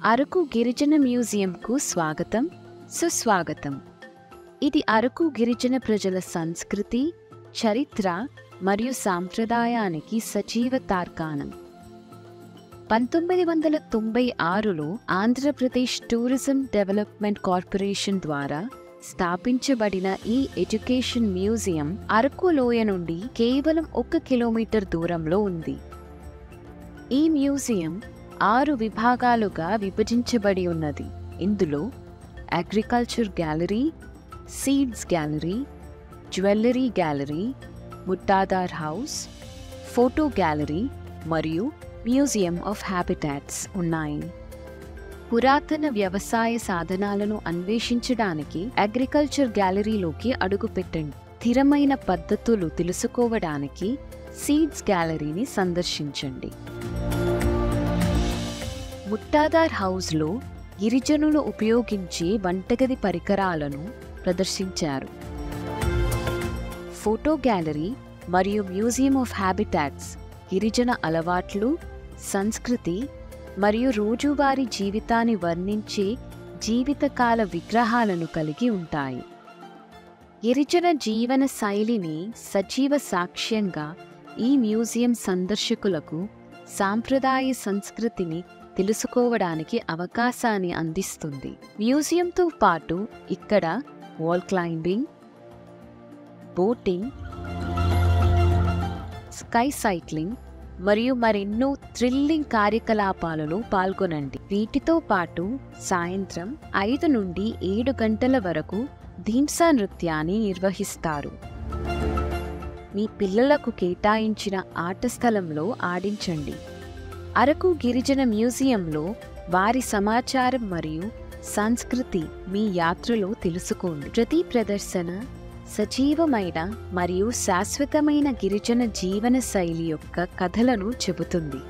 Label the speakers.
Speaker 1: అరకు గిరిజన మ్యూజియంకు స్వాగతం, సుస్వాగతం. ఇది అరకు గిరిజన ప్రజల సంస్కృతి, చరిత్ర మరియు సాంప్రదాయానికి సజీవ తార్కాణం. 1996లో ఆంధ్రప్రదేశ్ టూరిజం డెవలప్మెంట్ కార్పొరేషన్ ద్వారా స్థాపించబడిన ఈ ఎడ్యుకేషన్ మ్యూజియం అరకు లోయ నుండి కేవలం 1 కిలోమీటర్ దూరంలో ఉంది. ఈ మ్యూజియం 6 విభాగాలుగా విభజించబడి ఉన్నది. ఇందులో agriculture gallery, seeds gallery, jewellery gallery, Muttadar house, photo gallery మరియు మ్యూజియం ఆఫ్ హ్యాబిటాట్స్ ఉన్నాయి. పురాతన వ్యవసాయ సాధనాలను అన్వేషించడానికి అగ్రికల్చర్ గ్యాలరీలోకి అడుగుపెట్టండి. స్థిరమైన పద్ధతులు తెలుసుకోవడానికి సీడ్స్ గ్యాలరీని సందర్శించండి. ముట్టాదార్ హౌస్లో గిరిజనులు ఉపయోగించే వంటగది పరికరాలను ప్రదర్శించారు. ఫోటో గ్యాలరీ మరియు మ్యూజియం ఆఫ్ హ్యాబిటాట్స్ గిరిజన అలవాట్లు, సంస్కృతి మరియు రోజువారీ జీవితాన్ని వర్ణించే జీవితకాల విగ్రహాలను కలిగి ఉంటాయి. గిరిజన జీవన శైలిని సజీవ సాక్ష్యంగా ఈ మ్యూజియం సందర్శకులకు సాంప్రదాయ సంస్కృతిని తెలుసుకోవడానికి అవకాశాన్ని అందిస్తుంది. మ్యూజియంతో పాటు ఇక్కడ wall climbing, boating, sky cycling మరియు మరెన్నో థ్రిల్లింగ్ కార్యకలాపాలలో పాల్గొనండి. వీటితో పాటు సాయంత్రం 5 నుండి 7 గంటల వరకు ధీంసా నృత్యాన్ని నిర్వహిస్తారు. మీ పిల్లలకు కేటాయించిన ఆట స్థలంలో ఆడించండి. అరకు గిరిజన మ్యూజియంలో వారి సమాచారం మరియు సంస్కృతి మీ యాత్రలో తెలుసుకోండి. ప్రతి ప్రదర్శన సజీవమైన మరియు శాశ్వతమైన గిరిజన జీవన శైలి యొక్క కథలను చెబుతుంది.